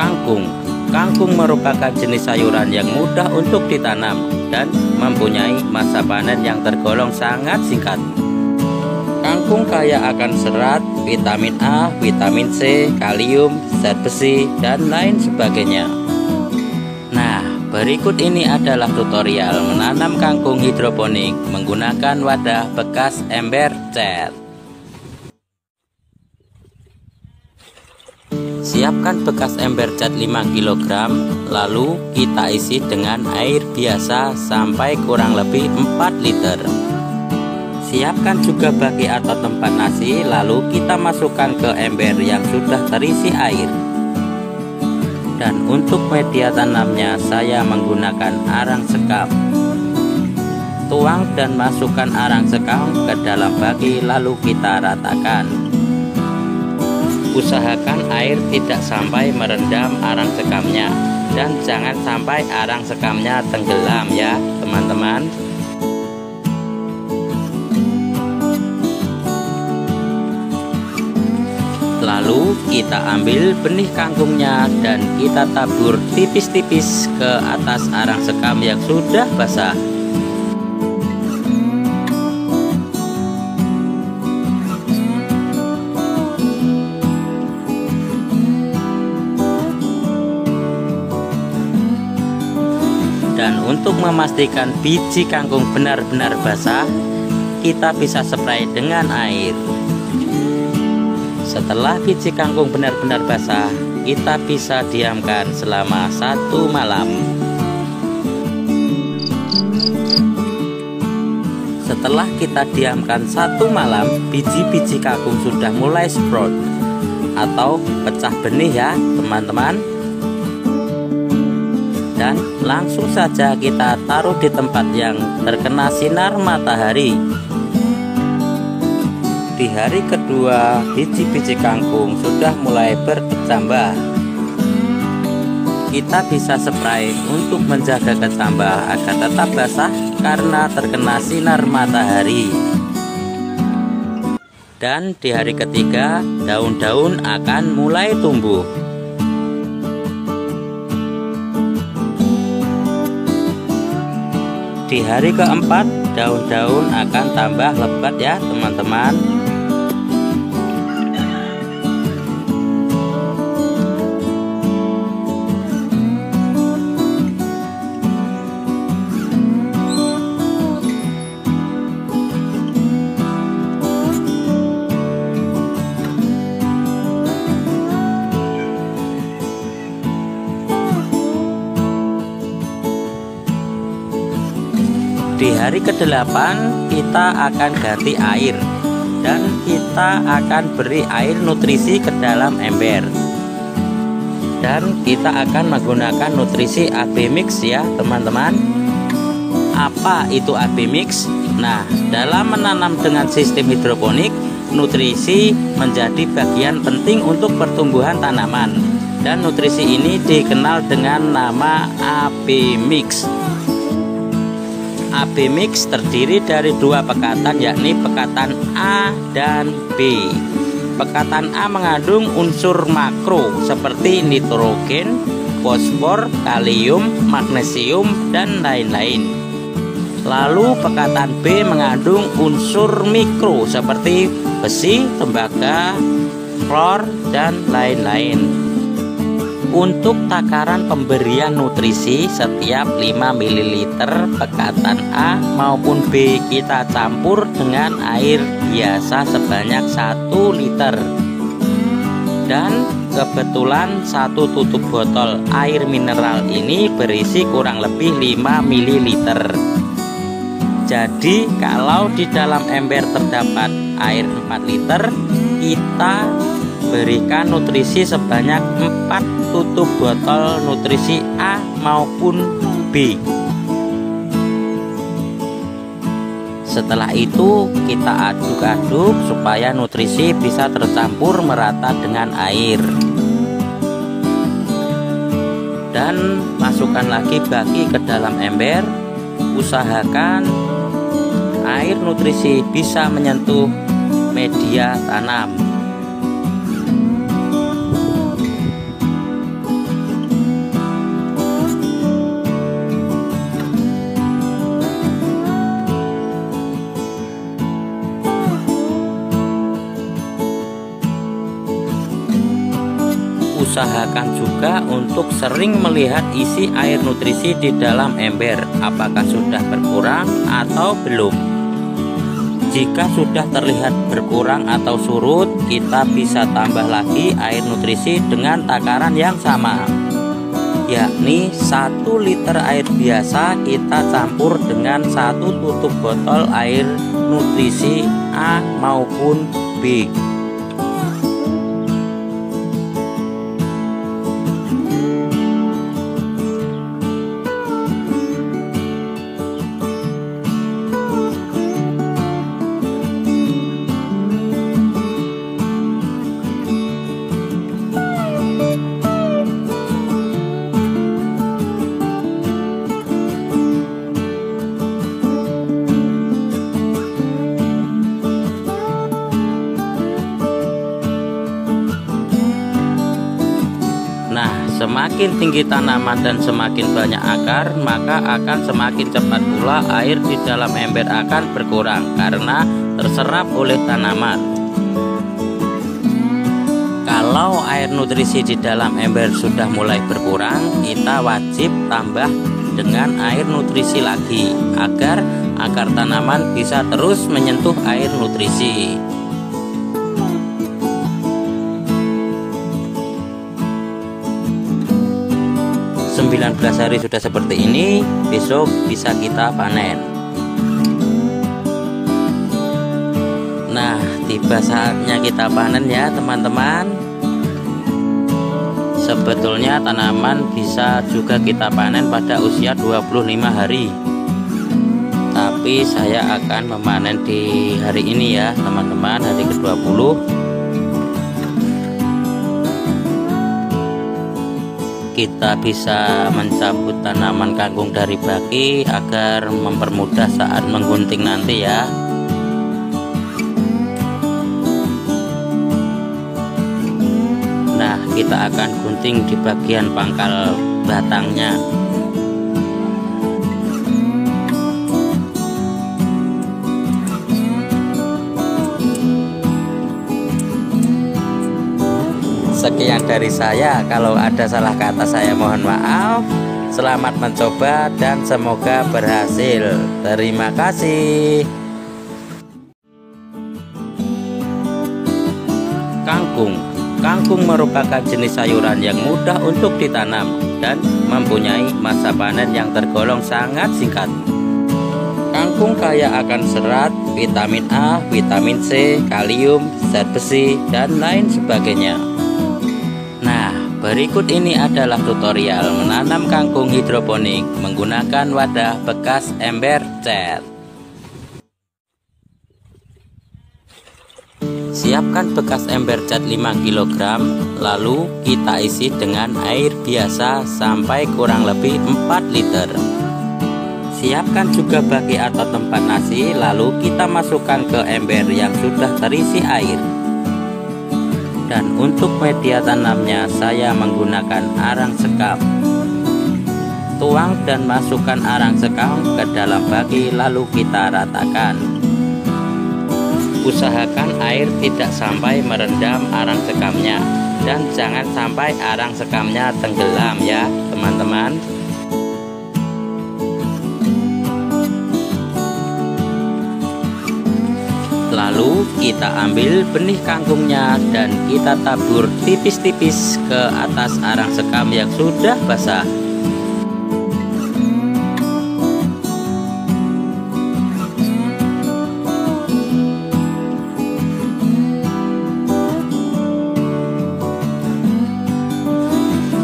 Kangkung. Kangkung merupakan jenis sayuran yang mudah untuk ditanam dan mempunyai masa panen yang tergolong sangat singkat. Kangkung kaya akan serat, vitamin A, vitamin C, kalium, zat besi, dan lain sebagainya. Nah, berikut ini adalah tutorial menanam kangkung hidroponik menggunakan wadah bekas ember cat. Siapkan bekas ember cat 5 kg, lalu kita isi dengan air biasa sampai kurang lebih 4 liter. Siapkan juga baki atau tempat nasi, lalu kita masukkan ke ember yang sudah terisi air. Dan untuk media tanamnya saya menggunakan arang sekam. Tuang dan masukkan arang sekam ke dalam baki, lalu kita ratakan. Usahakan air tidak sampai merendam arang sekamnya, dan jangan sampai arang sekamnya tenggelam ya teman-teman. Lalu kita ambil benih kangkungnya dan kita tabur tipis-tipis ke atas arang sekam yang sudah basah. Dan untuk memastikan biji kangkung benar-benar basah, kita bisa spray dengan air. Setelah biji kangkung benar-benar basah, kita bisa diamkan selama 1 malam. Setelah kita diamkan 1 malam, biji-biji kangkung sudah mulai sprout atau pecah benih ya teman-teman. Dan langsung saja kita taruh di tempat yang terkena sinar matahari. Di hari kedua, biji-biji kangkung sudah mulai berkecambah. Kita bisa spray untuk menjaga kecambah agar tetap basah karena terkena sinar matahari. Dan di hari ketiga, daun-daun akan mulai tumbuh. Di hari keempat, daun-daun akan tambah lebat ya teman-teman. Di hari ke-8 kita akan ganti air dan kita akan beri air nutrisi ke dalam ember. Dan kita akan menggunakan nutrisi AB Mix ya teman-teman. Apa itu AB Mix? Nah, dalam menanam dengan sistem hidroponik, nutrisi menjadi bagian penting untuk pertumbuhan tanaman. Dan nutrisi ini dikenal dengan nama AB Mix. AB Mix terdiri dari 2 pekatan, yakni pekatan A dan B. Pekatan A mengandung unsur makro seperti nitrogen, fosfor, kalium, magnesium, dan lain-lain. Lalu pekatan B mengandung unsur mikro seperti besi, tembaga, klor, dan lain-lain. Untuk takaran pemberian nutrisi, setiap 5 ml pekatan A maupun B kita campur dengan air biasa sebanyak 1 liter. Dan kebetulan 1 tutup botol air mineral ini berisi kurang lebih 5 ml. Jadi kalau di dalam ember terdapat air 4 liter, kita berikan nutrisi sebanyak 4 tutup botol nutrisi A maupun B. Setelah itu kita aduk-aduk supaya nutrisi bisa tercampur merata dengan air. Dan masukkan lagi baki ke dalam ember. Usahakan air nutrisi bisa menyentuh media tanam. Usahakan juga untuk sering melihat isi air nutrisi di dalam ember, apakah sudah berkurang atau belum. Jika sudah terlihat berkurang atau surut, kita bisa tambah lagi air nutrisi dengan takaran yang sama, yakni 1 liter air biasa kita campur dengan 1 tutup botol air nutrisi A maupun B. Semakin tinggi tanaman dan semakin banyak akar, maka akan semakin cepat pula air di dalam ember akan berkurang karena terserap oleh tanaman. Kalau air nutrisi di dalam ember sudah mulai berkurang, kita wajib tambah dengan air nutrisi lagi agar akar tanaman bisa terus menyentuh air nutrisi. 19 hari sudah seperti ini, besok bisa kita panen. Nah, tiba saatnya kita panen ya teman-teman. Sebetulnya tanaman bisa juga kita panen pada usia 25 hari, tapi saya akan memanen di hari ini ya teman-teman, hari ke-20. Kita bisa mencabut tanaman kangkung dari baki agar mempermudah saat menggunting nanti ya. Nah, kita akan gunting di bagian pangkal batangnya. Sekian dari saya, kalau ada salah kata saya mohon maaf. Selamat mencoba dan semoga berhasil. Terima kasih. Kangkung merupakan jenis sayuran yang mudah untuk ditanam dan mempunyai masa panen yang tergolong sangat singkat. Kangkung kaya akan serat, vitamin A, vitamin C, kalium, zat besi, dan lain sebagainya. Berikut ini adalah tutorial menanam kangkung hidroponik menggunakan wadah bekas ember cat. Siapkan bekas ember cat 5 kg, lalu kita isi dengan air biasa sampai kurang lebih 4 liter. Siapkan juga baki atau tempat nasi, lalu kita masukkan ke ember yang sudah terisi air. Dan untuk media tanamnya saya menggunakan arang sekam. Tuang dan masukkan arang sekam ke dalam baki lalu kita ratakan. Usahakan air tidak sampai merendam arang sekamnya dan jangan sampai arang sekamnya tenggelam ya teman-teman. Lalu kita ambil benih kangkungnya dan kita tabur tipis-tipis ke atas arang sekam yang sudah basah.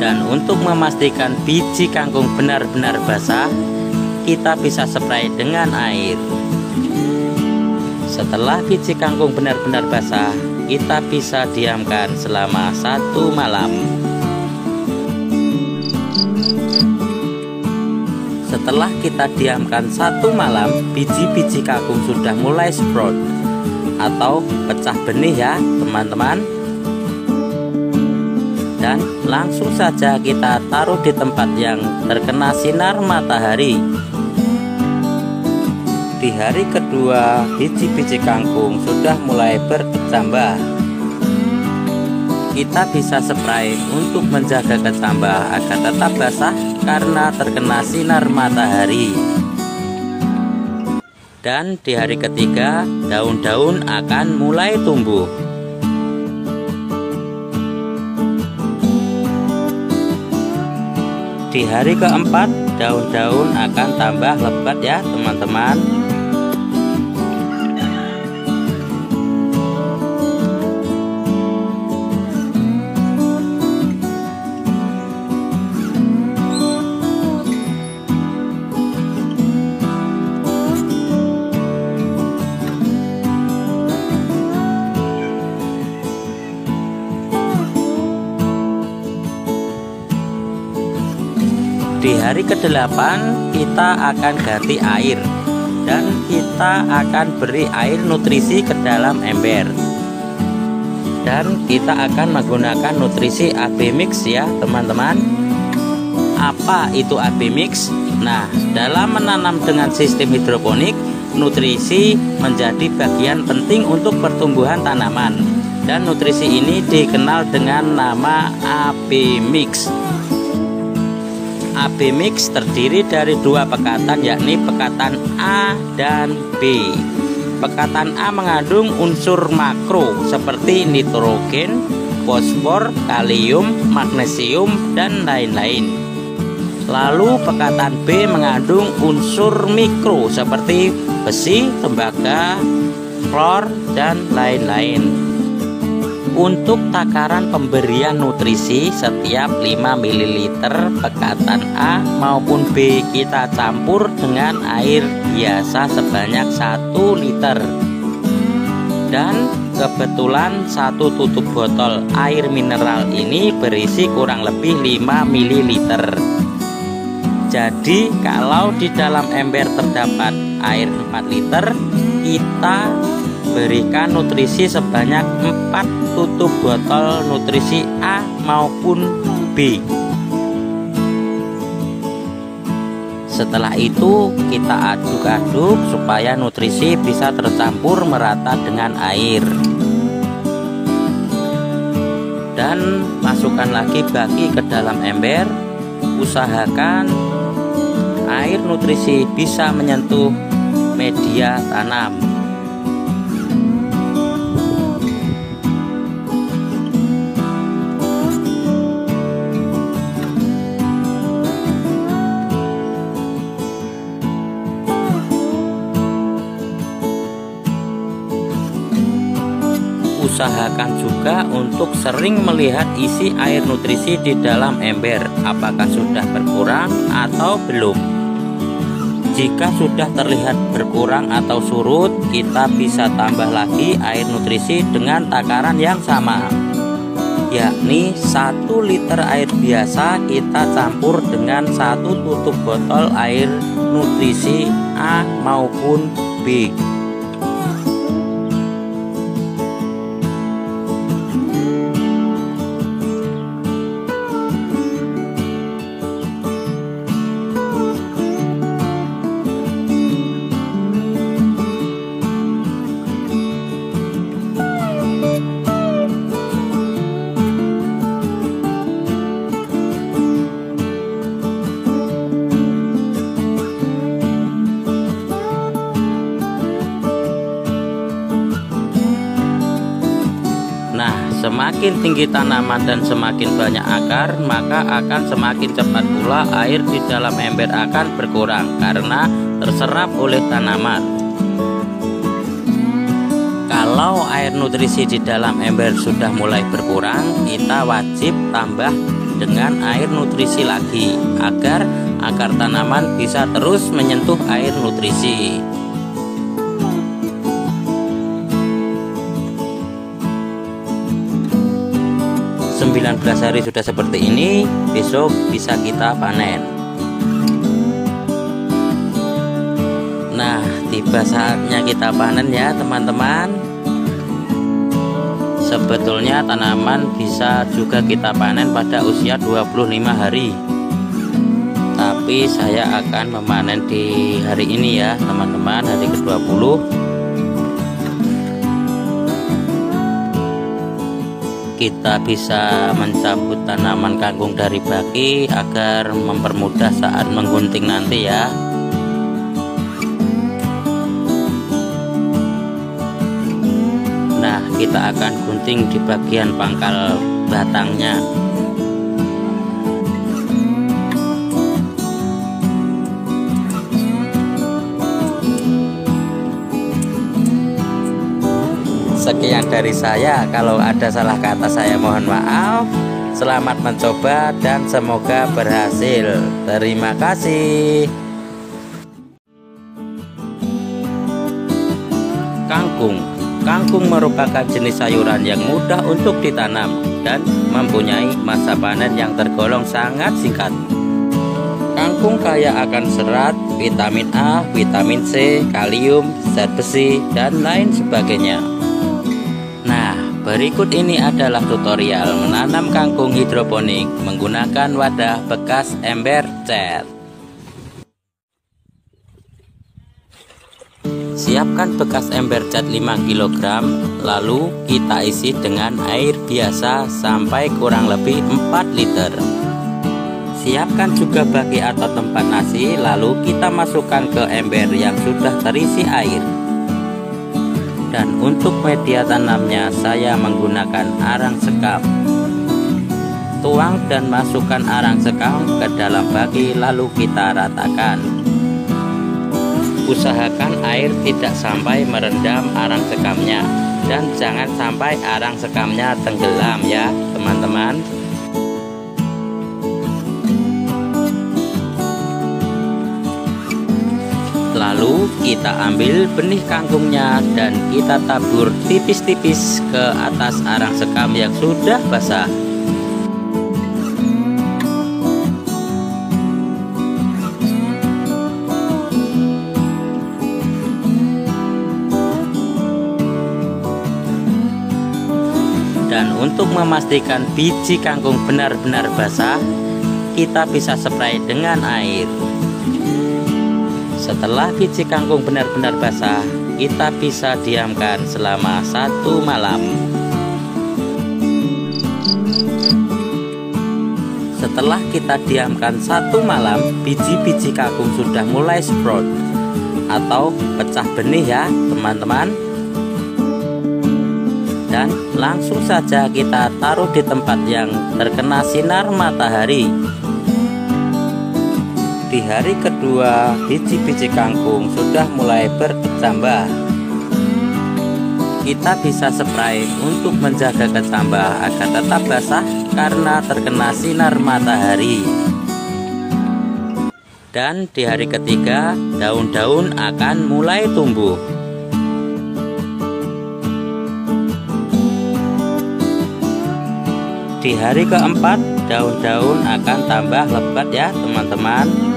Dan untuk memastikan biji kangkung benar-benar basah, kita bisa spray dengan air. Setelah biji kangkung benar-benar basah, kita bisa diamkan selama 1 malam. Setelah kita diamkan 1 malam, biji-biji kangkung sudah mulai sprout atau pecah benih ya teman-teman. Dan langsung saja kita taruh di tempat yang terkena sinar matahari. Di hari kedua, biji-biji kangkung sudah mulai bertambah. kita bisa spray untuk menjaga kecambah agar tetap basah karena terkena sinar matahari. Dan di hari ketiga, daun-daun akan mulai tumbuh. Di hari keempat, daun-daun akan tambah lebat ya teman-teman. Di hari ke-8 kita akan ganti air dan kita akan beri air nutrisi ke dalam ember. Dan kita akan menggunakan nutrisi AB Mix ya teman-teman. Apa itu AB Mix? Nah, dalam menanam dengan sistem hidroponik, nutrisi menjadi bagian penting untuk pertumbuhan tanaman. Dan nutrisi ini dikenal dengan nama AB Mix. AB Mix terdiri dari dua pekatan, yakni pekatan A dan B. Pekatan A mengandung unsur makro seperti nitrogen, fosfor, kalium, magnesium, dan lain-lain. Lalu pekatan B mengandung unsur mikro seperti besi, tembaga, klor, dan lain-lain. Untuk takaran pemberian nutrisi, setiap 5 ml pekatan A maupun B kita campur dengan air biasa sebanyak 1 liter. Dan kebetulan 1 tutup botol air mineral ini berisi kurang lebih 5 ml. Jadi kalau di dalam ember terdapat air 4 liter, kita berikan nutrisi sebanyak 4 tutup botol nutrisi A maupun B. Setelah itu kita aduk-aduk supaya nutrisi bisa tercampur merata dengan air. Dan masukkan lagi baki ke dalam ember. Usahakan air nutrisi bisa menyentuh media tanam. Usahakan juga untuk sering melihat isi air nutrisi di dalam ember, apakah sudah berkurang atau belum. Jika sudah terlihat berkurang atau surut, kita bisa tambah lagi air nutrisi dengan takaran yang sama, yakni 1 liter air biasa kita campur dengan 1 tutup botol air nutrisi A maupun B. Semakin tinggi tanaman dan semakin banyak akar, maka akan semakin cepat pula air di dalam ember akan berkurang karena terserap oleh tanaman. Kalau air nutrisi di dalam ember sudah mulai berkurang, kita wajib tambah dengan air nutrisi lagi agar akar tanaman bisa terus menyentuh air nutrisi. 19 hari sudah seperti ini, besok bisa kita panen. Nah, tiba saatnya kita panen ya teman-teman. Sebetulnya tanaman bisa juga kita panen pada usia 25 hari, tapi saya akan memanen di hari ini ya teman-teman, hari ke-20. kita bisa mencabut tanaman kangkung dari baki agar mempermudah saat menggunting nanti ya. Nah, kita akan gunting di bagian pangkal batangnya. Sekian dari saya, kalau ada salah kata saya mohon maaf. Selamat mencoba dan semoga berhasil. Terima kasih. Kangkung merupakan jenis sayuran yang mudah untuk ditanam dan mempunyai masa panen yang tergolong sangat singkat. Kangkung kaya akan serat, vitamin A, vitamin C, kalium, zat besi, dan lain sebagainya. Nah, berikut ini adalah tutorial menanam kangkung hidroponik menggunakan wadah bekas ember cat. Siapkan bekas ember cat 5 kg, lalu kita isi dengan air biasa sampai kurang lebih 4 liter. Siapkan juga baki atau tempat nasi, lalu kita masukkan ke ember yang sudah terisi air. Dan untuk media tanamnya saya menggunakan arang sekam. Tuang dan masukkan arang sekam ke dalam baki, lalu kita ratakan. Usahakan air tidak sampai merendam arang sekamnya, dan jangan sampai arang sekamnya tenggelam ya teman-teman. Lalu kita ambil benih kangkungnya dan kita tabur tipis-tipis ke atas arang sekam yang sudah basah. Dan untuk memastikan biji kangkung benar-benar basah, kita bisa spray dengan air. Setelah biji kangkung benar-benar basah, kita bisa diamkan selama 1 malam. Setelah kita diamkan 1 malam, biji-biji kangkung sudah mulai sprout atau pecah benih ya teman-teman. Dan langsung saja kita taruh di tempat yang terkena sinar matahari. Di hari kedua, biji-biji kangkung sudah mulai berkecambah. Kita bisa spray untuk menjaga kecambah agar tetap basah karena terkena sinar matahari. Dan di hari ketiga, daun-daun akan mulai tumbuh. Di hari keempat, daun-daun akan tambah lebat ya teman-teman.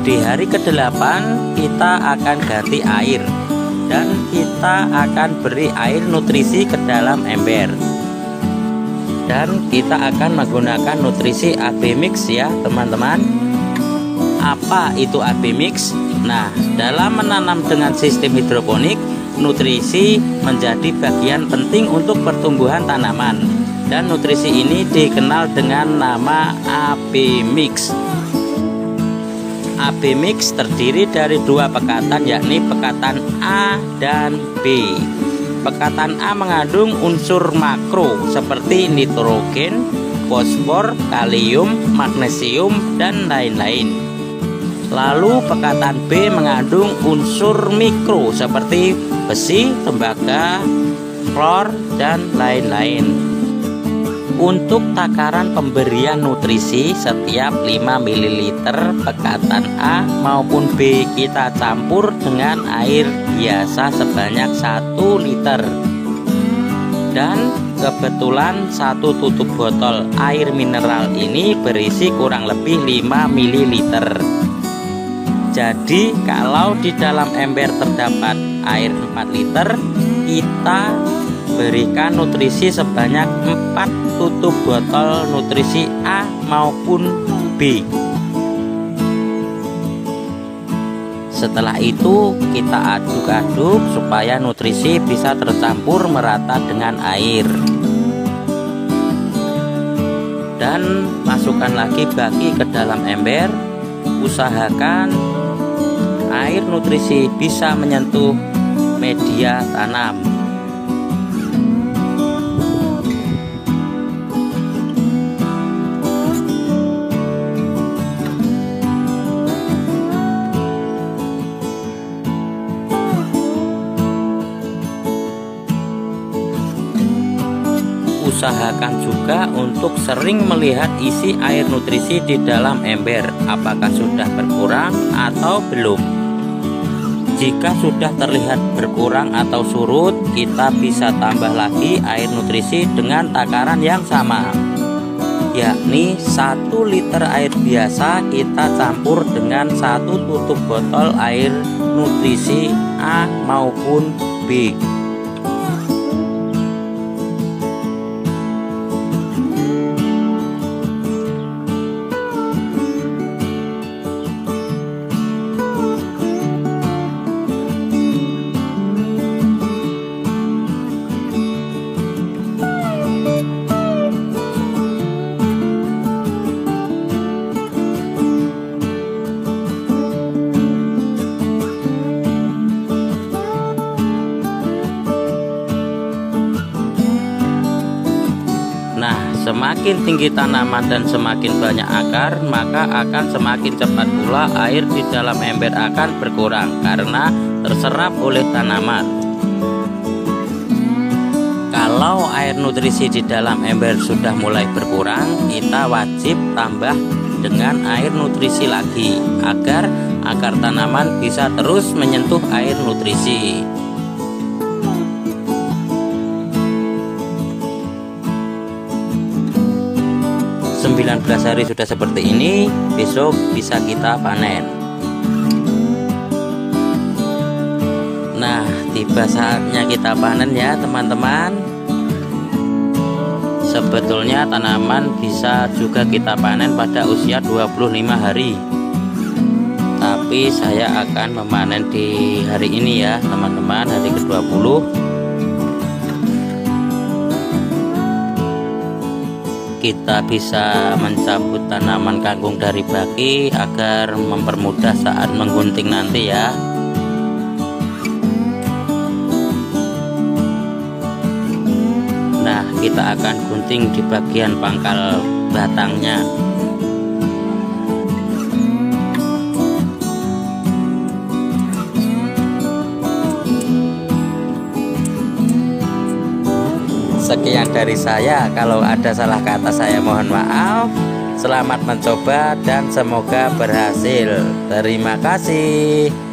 Di hari ke-8 kita akan ganti air dan kita akan beri air nutrisi ke dalam ember. Dan kita akan menggunakan nutrisi AB Mix ya teman-teman. Apa itu AB Mix? Nah, dalam menanam dengan sistem hidroponik, nutrisi menjadi bagian penting untuk pertumbuhan tanaman. Dan nutrisi ini dikenal dengan nama AB Mix. AB Mix terdiri dari 2 pekatan, yakni pekatan A dan B. Pekatan A mengandung unsur makro seperti nitrogen, fosfor, kalium, magnesium, dan lain-lain. Lalu pekatan B mengandung unsur mikro seperti besi, tembaga, klor, dan lain-lain. Untuk takaran pemberian nutrisi, setiap 5 ml pekatan A maupun B kita campur dengan air biasa sebanyak 1 liter. Dan kebetulan satu tutup botol air mineral ini berisi kurang lebih 5 ml. Jadi kalau di dalam ember terdapat air 4 liter, kita berikan nutrisi sebanyak 4 tutup botol nutrisi A maupun B. Setelah itu kita aduk-aduk supaya nutrisi bisa tercampur merata dengan air. Dan masukkan lagi baki ke dalam ember. Usahakan air nutrisi bisa menyentuh media tanam. Usahakan juga untuk sering melihat isi air nutrisi di dalam ember, apakah sudah berkurang atau belum. Jika sudah terlihat berkurang atau surut, kita bisa tambah lagi air nutrisi dengan takaran yang sama, yakni 1 liter air biasa kita campur dengan 1 tutup botol air nutrisi A maupun B. Semakin tinggi tanaman dan semakin banyak akar, maka akan semakin cepat pula air di dalam ember akan berkurang karena terserap oleh tanaman. Kalau air nutrisi di dalam ember sudah mulai berkurang, kita wajib tambah dengan air nutrisi lagi agar akar tanaman bisa terus menyentuh air nutrisi. 19 hari sudah seperti ini, besok bisa kita panen. Nah, tiba saatnya kita panen ya teman-teman. Sebetulnya tanaman bisa juga kita panen pada usia 25 hari, tapi saya akan memanen di hari ini ya teman-teman, hari ke-20. Kita bisa mencabut tanaman kangkung dari baki agar mempermudah saat menggunting nanti ya. Nah, kita akan gunting di bagian pangkal batangnya. Sekian dari saya, kalau ada salah kata saya mohon maaf. Selamat mencoba dan semoga berhasil. Terima kasih.